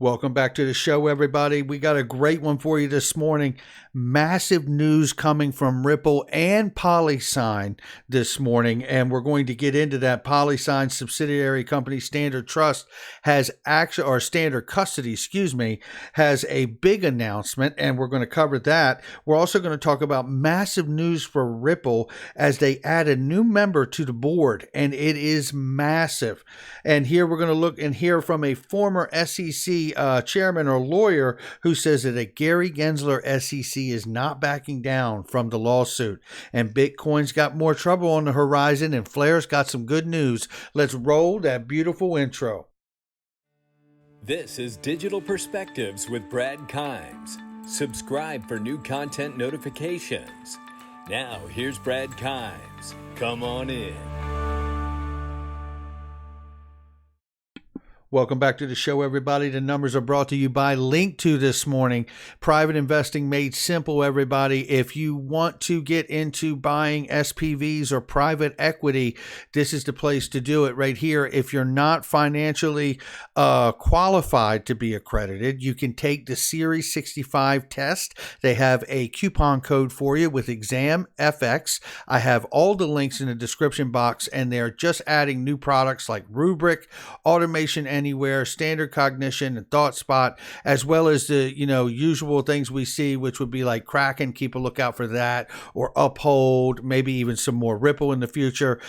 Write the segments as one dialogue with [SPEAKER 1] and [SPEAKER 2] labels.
[SPEAKER 1] Welcome back to the show, everybody. We got a great one for you this morning. Massive news coming from Ripple and PolySign this morning, and we're going to get into that. PolySign subsidiary company Standard Trust has Standard Custody, has a big announcement, and we're going to cover that. We're also going to talk about massive news for Ripple as they add a new member to the board, and it is massive. And here we're going to look and hear from a former SEC chairman or lawyer who says that a Gary Gensler SEC is not backing down from the lawsuit. And Bitcoin's got more trouble on the horizon, and Flair's got some good news. Let's roll that beautiful intro.
[SPEAKER 2] This is Digital Perspectives with Brad Kimes. Subscribe for new content notifications. Now, here's Brad Kimes. Come on in.
[SPEAKER 1] Welcome back to the show, everybody. The numbers are brought to you by Link2 this morning. Private investing made simple, everybody. If you want to get into buying SPVs or private equity, this is the place to do it right here. If you're not financially qualified to be accredited, you can take the Series 65 test. They have a coupon code for you with Exam FX. I have all the links in the description box, and they're just adding new products like Rubric, Automation Anywhere, Standard Cognition, and ThoughtSpot, as well as the usual things we see, which would be like Kraken. Keep a lookout for that, or Uphold, maybe even some more Ripple in the future.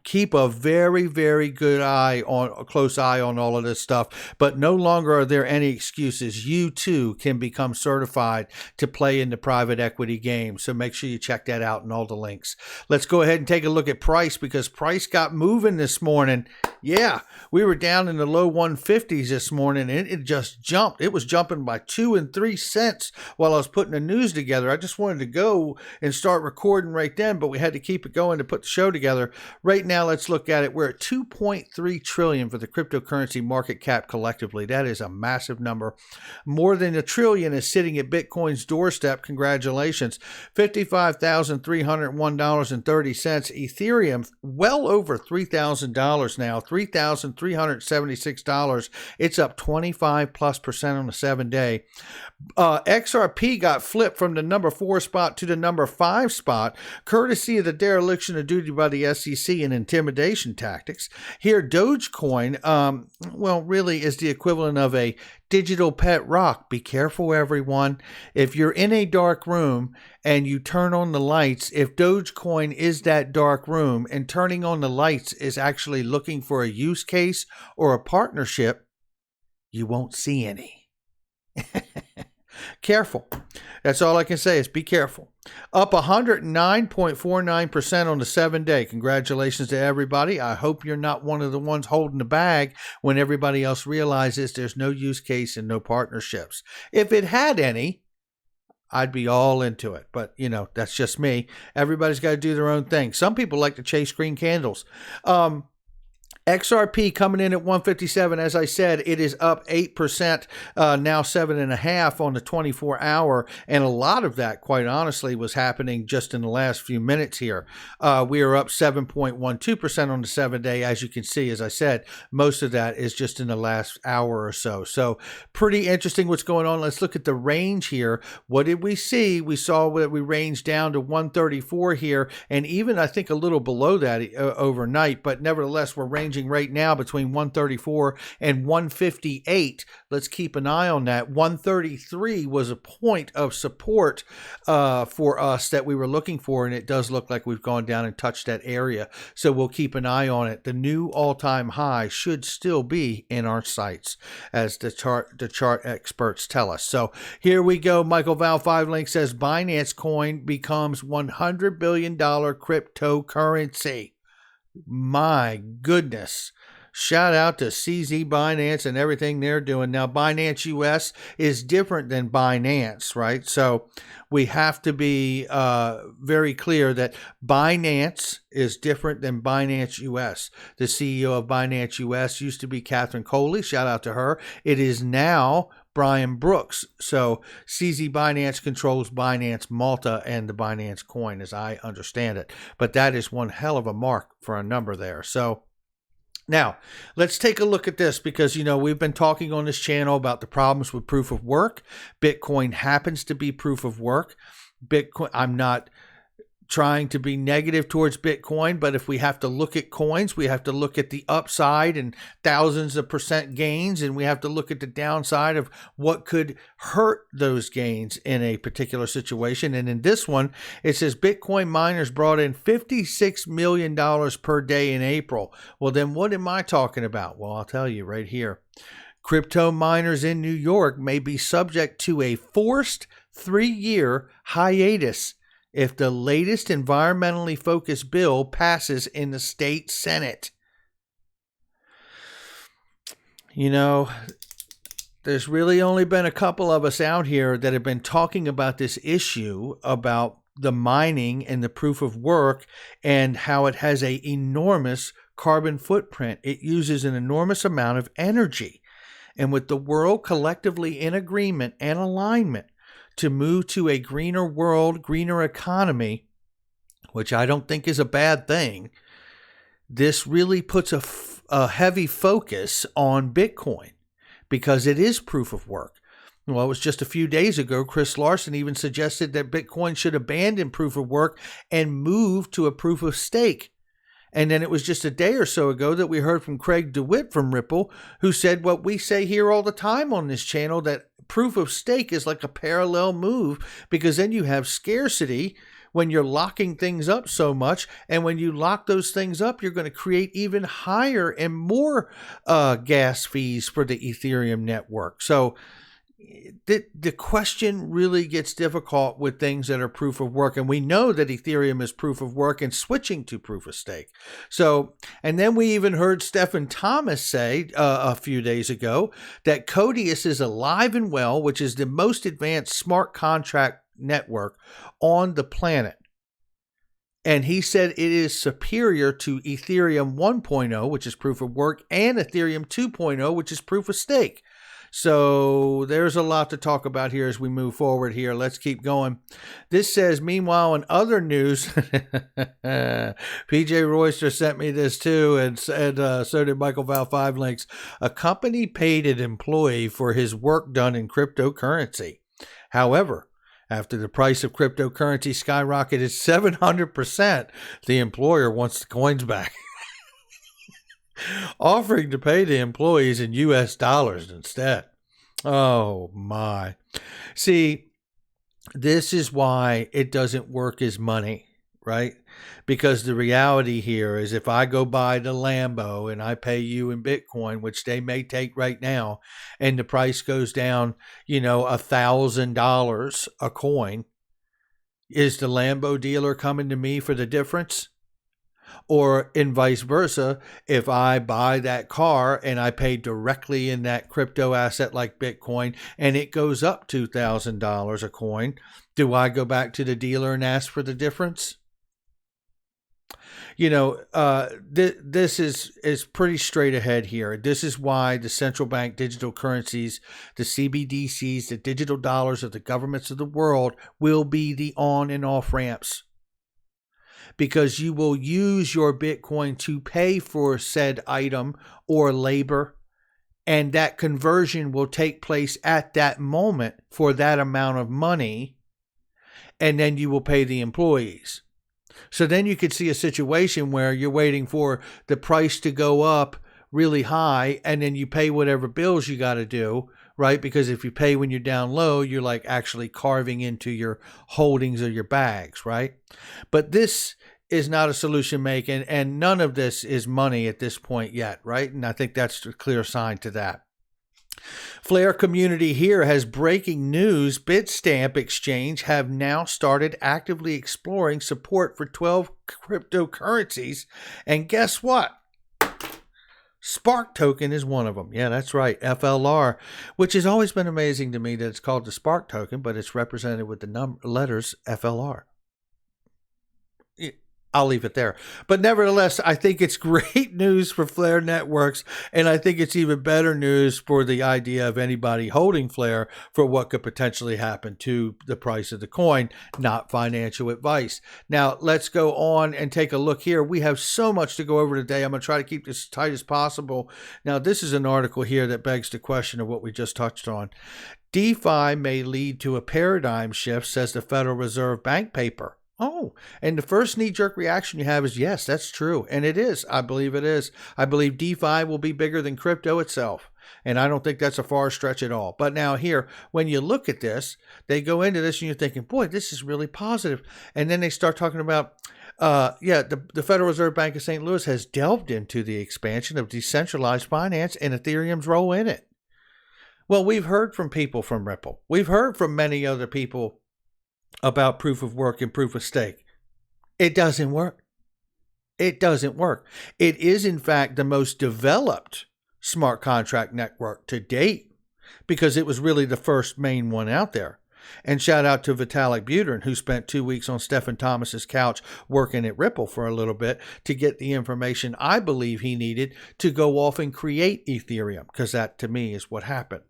[SPEAKER 1] Keep a very, very good close eye on all of this stuff. But no longer are there any excuses. You too can become certified to play in the private equity game. So make sure you check that out in all the links. Let's go ahead and take a look at price, because price got moving this morning. Yeah, we were down in the low 150s this morning, and it just jumped. It was jumping by 2 and 3 cents while I was putting the news together. I just wanted to go and start recording right then, but we had to keep it going to put the show together. Right now, let's look at it. We're at 2.3 trillion for the cryptocurrency market cap collectively. That is a massive number. More than $1 trillion is sitting at Bitcoin's doorstep. Congratulations. $55,301.30. Ethereum, well over $3,000 now. $3,376. It's up 25+% on the 7-day. XRP got flipped from the number 4 spot to the number 5 spot, courtesy of the dereliction of duty by the SEC and intimidation tactics. Here, Dogecoin, really is the equivalent of a digital pet rock. Be careful, everyone. If you're in a dark room and you turn on the lights, if Dogecoin is that dark room and turning on the lights is actually looking for a use case or a partnership, you won't see any. Careful. That's all I can say is be careful. Up 109.49% on the 7-day. Congratulations to everybody. I hope you're not one of the ones holding the bag when everybody else realizes there's no use case and no partnerships. If it had any, I'd be all into it. But, that's just me. Everybody's got to do their own thing. Some people like to chase green candles. XRP coming in at 157. As I said, it is up 8%, now 7.5 on the 24-hour. And a lot of that, quite honestly, was happening just in the last few minutes here. We are up 7.12% on the 7-day. As you can see, as I said, most of that is just in the last hour or so. So pretty interesting what's going on. Let's look at the range here. What did we see? We saw that we ranged down to 134 here, and even I think a little below that overnight, but nevertheless, we're ranging right now between 134 and 158. Let's keep an eye on that. 133 was a point of support for us that we were looking for, and it does look like we've gone down and touched that area. So we'll keep an eye on it. The new all-time high should still be in our sights, as the chart experts tell us. So here we go. Michael Val 5 Link says Binance Coin becomes $100 billion cryptocurrency. My goodness. Shout out to CZ Binance and everything they're doing. Now, Binance US is different than Binance, right? So we have to be very clear that Binance is different than Binance US. The CEO of Binance US used to be Catherine Coley. Shout out to her. It is now Brian Brooks. So CZ Binance controls Binance Malta and the Binance coin, as I understand it. But that is one hell of a mark for a number there. So Now, let's take a look at this because, we've been talking on this channel about the problems with proof of work. Bitcoin happens to be proof of work. Bitcoin, I'm not trying to be negative towards Bitcoin, but if we have to look at coins, we have to look at the upside and thousands of percent gains, and we have to look at the downside of what could hurt those gains in a particular situation. And in this one, it says Bitcoin miners brought in $56 million per day in April. Well, then what am I talking about? Well, I'll tell you right here. Crypto miners in New York may be subject to a forced 3-year hiatus if the latest environmentally focused bill passes in the state Senate. There's really only been a couple of us out here that have been talking about this issue about the mining and the proof of work and how it has an enormous carbon footprint. It uses an enormous amount of energy. And with the world collectively in agreement and alignment to move to a greener world, greener economy, which I don't think is a bad thing, this really puts a heavy focus on Bitcoin because it is proof of work. Well, it was just a few days ago, Chris Larson even suggested that Bitcoin should abandon proof of work and move to a proof of stake. And then it was just a day or so ago that we heard from Craig DeWitt from Ripple, who said what we say here all the time on this channel, that proof of stake is like a parallel move because then you have scarcity when you're locking things up so much. And when you lock those things up, you're going to create even higher and more gas fees for the Ethereum network. So the question really gets difficult with things that are proof of work. And we know that Ethereum is proof of work and switching to proof of stake. So, and then we even heard Stephen Thomas say a few days ago that Codius is alive and well, which is the most advanced smart contract network on the planet. And he said it is superior to Ethereum 1.0, which is proof of work, and Ethereum 2.0, which is proof of stake. So there's a lot to talk about here as we move forward here. Let's keep going. This says, meanwhile, in other news, PJ Royster sent me this too, and so did Michael Val 5 Links. A company paid an employee for his work done in cryptocurrency. However, after the price of cryptocurrency skyrocketed 700%, the employer wants the coins back. Offering to pay the employees in US dollars instead. Oh my. See, this is why it doesn't work as money, right? Because the reality here is if I go buy the Lambo and I pay you in Bitcoin, which they may take right now, and the price goes down, $1,000 a coin, is the Lambo dealer coming to me for the difference? Or in vice versa, if I buy that car and I pay directly in that crypto asset like Bitcoin and it goes up $2,000 a coin, do I go back to the dealer and ask for the difference? This is pretty straight ahead here. This is why the central bank digital currencies, the CBDCs, the digital dollars of the governments of the world will be the on and off ramps. Because you will use your Bitcoin to pay for said item or labor, and that conversion will take place at that moment for that amount of money, and then you will pay the employees. So then you could see a situation where you're waiting for the price to go up really high, and then you pay whatever bills you got to do, right? Because if you pay when you're down low, you're like actually carving into your holdings or your bags, right? But this is not a solution making, and none of this is money at this point yet, right? And I think that's a clear sign to that. Flare community here has breaking news. Bitstamp Exchange have now started actively exploring support for 12 cryptocurrencies. And guess what? Spark token is one of them. Yeah, that's right. FLR, which has always been amazing to me that it's called the Spark token, but it's represented with the letters FLR. I'll leave it there. But nevertheless, I think it's great news for Flare Networks, and I think it's even better news for the idea of anybody holding Flare for what could potentially happen to the price of the coin, not financial advice. Now, let's go on and take a look here. We have so much to go over today. I'm going to try to keep this as tight as possible. Now, this is an article here that begs the question of what we just touched on. DeFi may lead to a paradigm shift, says the Federal Reserve Bank paper. Oh, and the first knee-jerk reaction you have is, yes, that's true. And it is. I believe it is. I believe DeFi will be bigger than crypto itself. And I don't think that's a far stretch at all. But now here, when you look at this, they go into this and you're thinking, boy, this is really positive. And then they start talking about, the Federal Reserve Bank of St. Louis has delved into the expansion of decentralized finance and Ethereum's role in it. Well, we've heard from people from Ripple. We've heard from many other people about proof of work and proof of stake. It doesn't work. It doesn't work. It is, in fact, the most developed smart contract network to date because it was really the first main one out there. And shout out to Vitalik Buterin, who spent 2 weeks on Stephen Thomas's couch working at Ripple for a little bit to get the information I believe he needed to go off and create Ethereum, because that, to me, is what happened.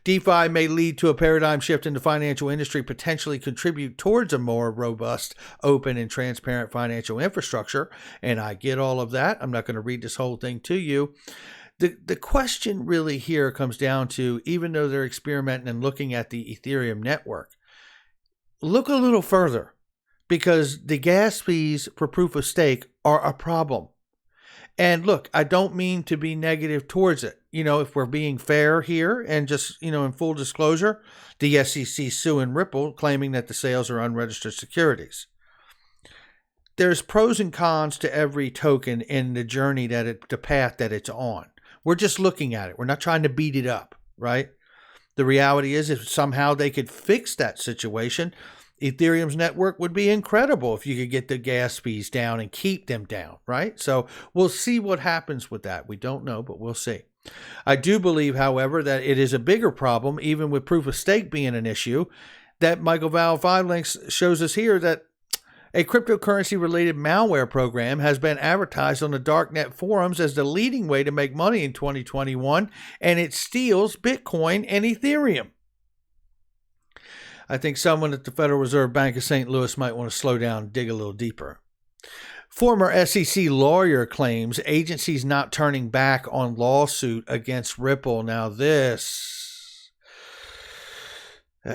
[SPEAKER 1] DeFi may lead to a paradigm shift in the financial industry, potentially contribute towards a more robust, open, and transparent financial infrastructure. And I get all of that. I'm not going to read this whole thing to you. The question really here comes down to, even though they're experimenting and looking at the Ethereum network, look a little further, because the gas fees for proof of stake are a problem. And look, I don't mean to be negative towards it. If we're being fair here and just, in full disclosure, the SEC suing Ripple, claiming that the sales are unregistered securities. There's pros and cons to every token in the journey the path that it's on. We're just looking at it. We're not trying to beat it up, right? The reality is, if somehow they could fix that situation, Ethereum's network would be incredible if you could get the gas fees down and keep them down, right? So we'll see what happens with that. We don't know, but we'll see. I do believe, however, that it is a bigger problem, even with proof of stake being an issue, that Michael Val 5 Links shows us here that a cryptocurrency-related malware program has been advertised on the darknet forums as the leading way to make money in 2021, and it steals Bitcoin and Ethereum. I think someone at the Federal Reserve Bank of St. Louis might want to slow down and dig a little deeper. Former SEC lawyer claims agencies not turning back on lawsuit against Ripple. Now this, we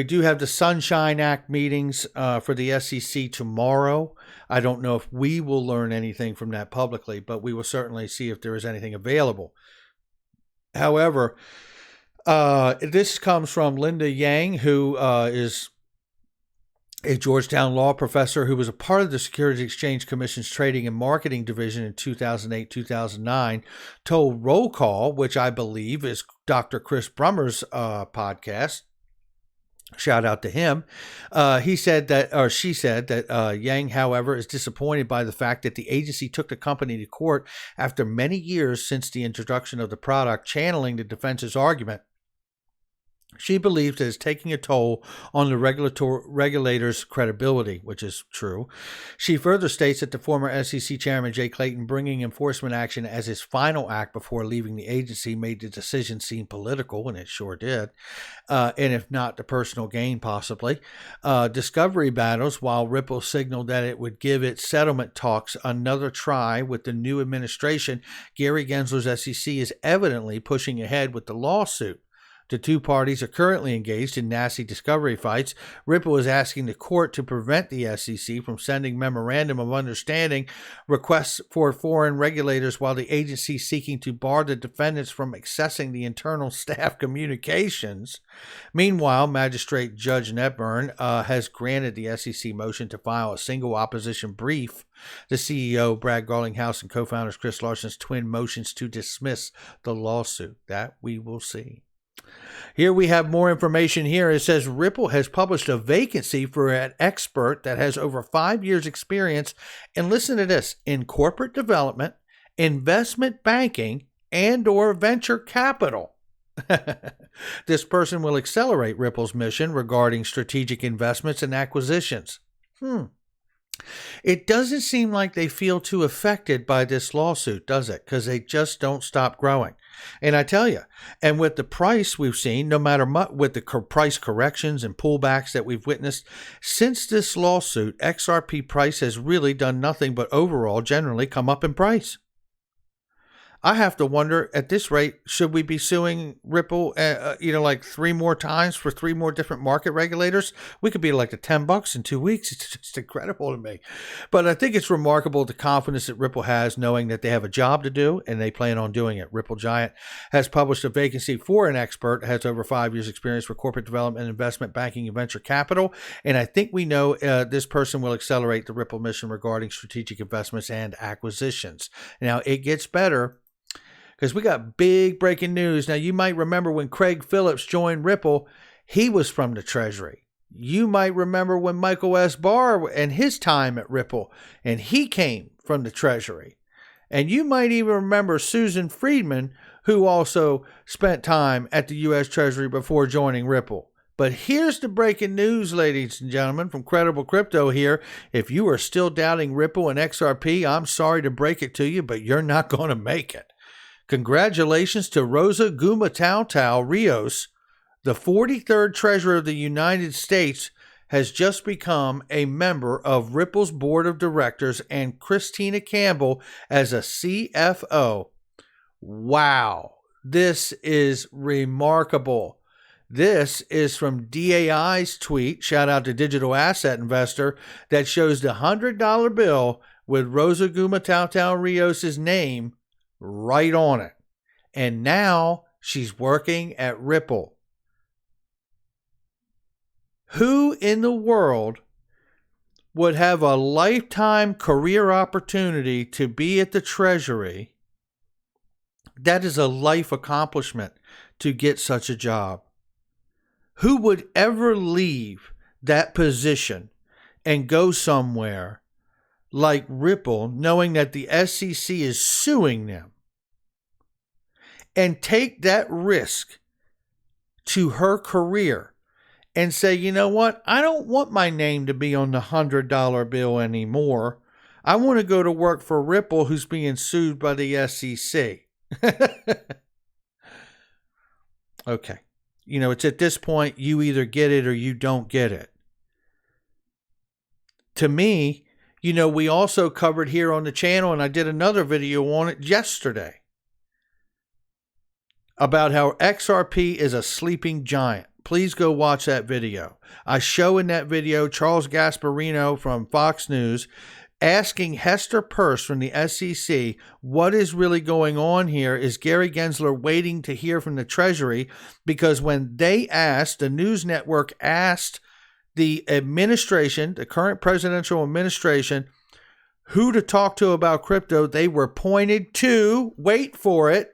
[SPEAKER 1] do have the Sunshine Act meetings for the SEC tomorrow. I don't know if we will learn anything from that publicly, but we will certainly see if there is anything available. However, this comes from Linda Yang, who is a Georgetown law professor who was a part of the Securities Exchange Commission's Trading and Marketing Division in 2008-2009, told Roll Call, which I believe is Dr. Chris Brummer's podcast. Shout out to him. She said that Yang, however, is disappointed by the fact that the agency took the company to court after many years since the introduction of the product, channeling the defense's argument. She believes that it's taking a toll on the regulator's credibility, which is true. She further states that the former SEC chairman, Jay Clayton, bringing enforcement action as his final act before leaving the agency, made the decision seem political, and it sure did, and if not, the personal gain possibly. Discovery battles, while Ripple signaled that it would give its settlement talks another try with the new administration, Gary Gensler's SEC is evidently pushing ahead with the lawsuit. The two parties are currently engaged in nasty discovery fights. Ripple is asking the court to prevent the SEC from sending memorandum of understanding requests for foreign regulators, while the agency is seeking to bar the defendants from accessing the internal staff communications. Meanwhile, Magistrate Judge Netburn has granted the SEC motion to file a single opposition brief. The CEO, Brad Garlinghouse, and co-founders Chris Larson's twin motions to dismiss the lawsuit. That we will see. Here we have more information here. It says Ripple has published a vacancy for an expert that has over 5 years experience, and listen to this, in corporate development, investment banking, and or venture capital. This person will accelerate Ripple's mission regarding strategic investments and acquisitions. It doesn't seem like they feel too affected by this lawsuit, does it? Because they just don't stop growing. And I tell you, and with the price we've seen, no matter what, with the price corrections and pullbacks that we've witnessed, since this lawsuit, XRP price has really done nothing but overall generally come up in price. I have to wonder, at this rate, should we be suing Ripple, like 3 more times for 3 more different market regulators? We could be like to $10 in 2 weeks. It's just incredible to me. But I think it's remarkable the confidence that Ripple has, knowing that they have a job to do and they plan on doing it. Ripple Giant has published a vacancy for an expert, has over 5 years experience for corporate development, investment banking, and venture capital. And I think we know this person will accelerate the Ripple mission regarding strategic investments and acquisitions. Now, it gets better, because we got big breaking news. Now, you might remember when Craig Phillips joined Ripple, he was from the Treasury. You might remember when Michael S. Barr and his time at Ripple, and he came from the Treasury. And you might even remember Susan Friedman, who also spent time at the U.S. Treasury before joining Ripple. But here's the breaking news, ladies and gentlemen, from Credible Crypto here. If you are still doubting Ripple and XRP, I'm sorry to break it to you, but you're not going to make it. Congratulations to Rosa Gumatao Rios, the 43rd Treasurer of the United States, has just become a member of Ripple's board of directors, and Christina Campbell as a CFO. Wow, this is remarkable. This is from DAI's tweet, shout out to Digital Asset Investor, that shows the $100 bill with Rosa Gumatao Rios' name right on it. And now she's working at Ripple. Who in the world would have a lifetime career opportunity to be at the Treasury? That is a life accomplishment to get such a job. Who would ever leave that position and go somewhere like Ripple, knowing that the SEC is suing them, and take that risk to her career and say, you know what? I don't want my name to be on the $100 bill anymore. I want to go to work for Ripple, who's being sued by the SEC. Okay. It's at this point, you either get it or you don't get it. To me, we also covered here on the channel, and I did another video on it yesterday, about how XRP is a sleeping giant. Please go watch that video. I show in that video Charles Gasparino from Fox News asking Hester Peirce from the SEC what is really going on here. Is Gary Gensler waiting to hear from the Treasury? Because when the news network asked the administration, the current presidential administration, who to talk to about crypto, they were pointed to, wait for it,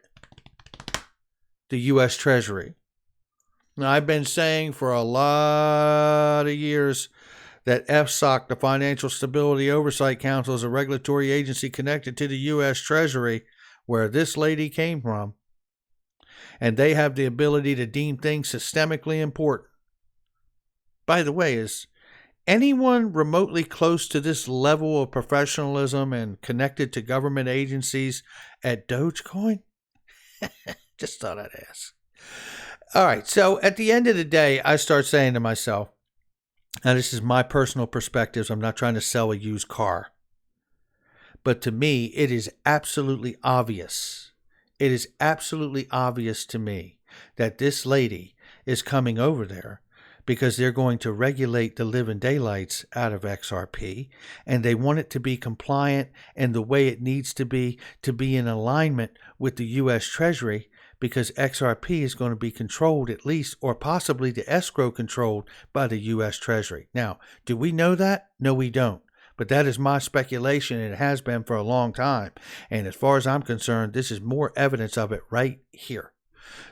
[SPEAKER 1] the U.S. Treasury. Now, I've been saying for a lot of years that FSOC, the Financial Stability Oversight Council, is a regulatory agency connected to the U.S. Treasury, where this lady came from. And they have the ability to deem things systemically important. By the way, is anyone remotely close to this level of professionalism and connected to government agencies at Dogecoin? Just thought I'd ask. All right, so at the end of the day, I start saying to myself, now this is my personal perspectives. I'm not trying to sell a used car. But to me, it is absolutely obvious. It is absolutely obvious to me that this lady is coming over there because they're going to regulate the living daylights out of XRP, and they want it to be compliant and the way it needs to be in alignment with the U.S. Treasury, because XRP is going to be controlled at least, or possibly the escrow controlled by the U.S. Treasury. Now, do we know that? No, we don't. But that is my speculation, and it has been for a long time. And as far as I'm concerned, this is more evidence of it right here.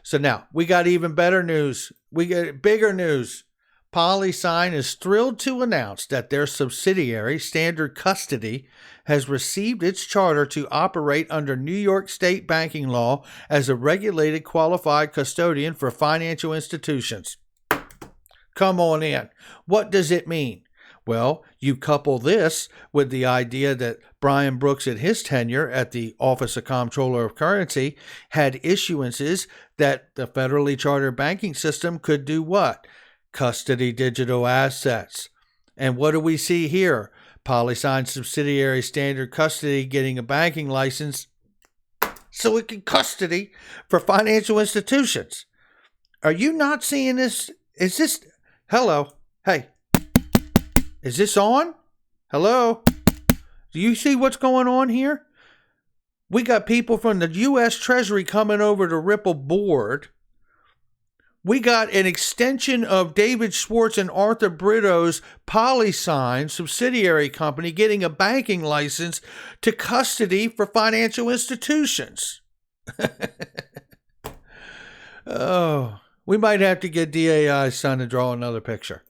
[SPEAKER 1] So now, we got even better news. We get bigger news. PolySign is thrilled to announce that their subsidiary, Standard Custody, has received its charter to operate under New York State banking law as a regulated qualified custodian for financial institutions. Come on in. What does it mean? Well, you couple this with the idea that Brian Brooks, in his tenure at the Office of Comptroller of Currency, had issuances that the federally chartered banking system could do what? Custody digital assets. And what do we see here? PolySign subsidiary Standard Custody getting a banking license so it can custody for financial institutions. Are you not seeing this? Is this... Hello? Hey. Is this on? Hello? Do you see what's going on here? We got people from the U.S. Treasury coming over to Ripple board. We got an extension of David Schwartz and Arthur Brito's PolySign subsidiary company getting a banking license to custody for financial institutions. Oh, we might have to get DAI's son to draw another picture.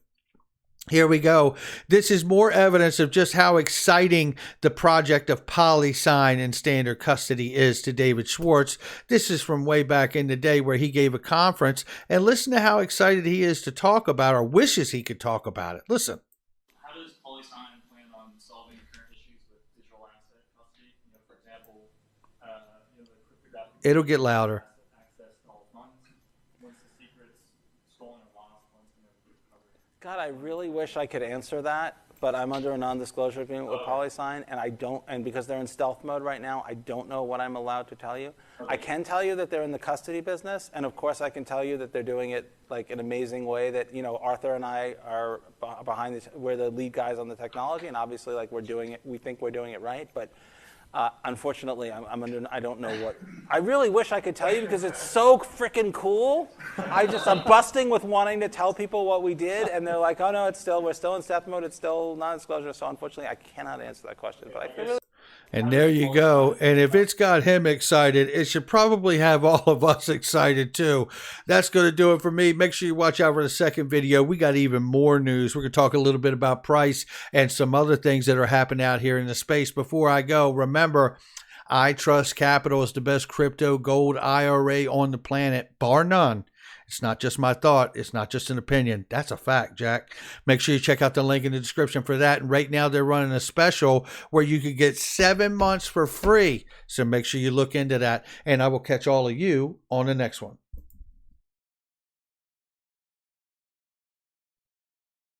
[SPEAKER 1] Here we go. This is more evidence of just how exciting the project of PolySign and Standard Custody is to David Schwartz. This is from way back in the day where he gave a conference, and listen to how excited he is to talk about, or wishes he could talk about it. Listen.
[SPEAKER 3] How does PolySign plan on solving current issues with digital asset custody? For example, the cryptographic...
[SPEAKER 1] It'll get louder.
[SPEAKER 3] Access to all funds. Once the secret's stolen or lost, one's going to be recovered.
[SPEAKER 4] God, I really wish I could answer that, but I'm under a non-disclosure agreement with PolySign, and because they're in stealth mode right now, I don't know what I'm allowed to tell you. I can tell you that they're in the custody business, and of course I can tell you that they're doing it like an amazing way that, Arthur and I are behind this, we're the lead guys on the technology, and obviously we're doing it, we think we're doing it right, but unfortunately, I don't know what. I really wish I could tell you because it's so freaking cool. I'm busting with wanting to tell people what we did, and they're like, "Oh no, we're still in stealth mode. It's still non-disclosure." So unfortunately, I cannot answer that question. But I feel really.
[SPEAKER 1] And there you go. And if it's got him excited, it should probably have all of us excited too. That's going to do it for me. Make sure you watch out for the second video. We got even more news. We're going to talk a little bit about price and some other things that are happening out here in the space. Before I go, remember, I Trust Capital is the best crypto gold IRA on the planet, bar none. It's not just my thought. It's not just an opinion. That's a fact, Jack. Make sure you check out the link in the description for that. And right now they're running a special where you could get 7 months for free. So make sure you look into that. And I will catch all of you on the next one.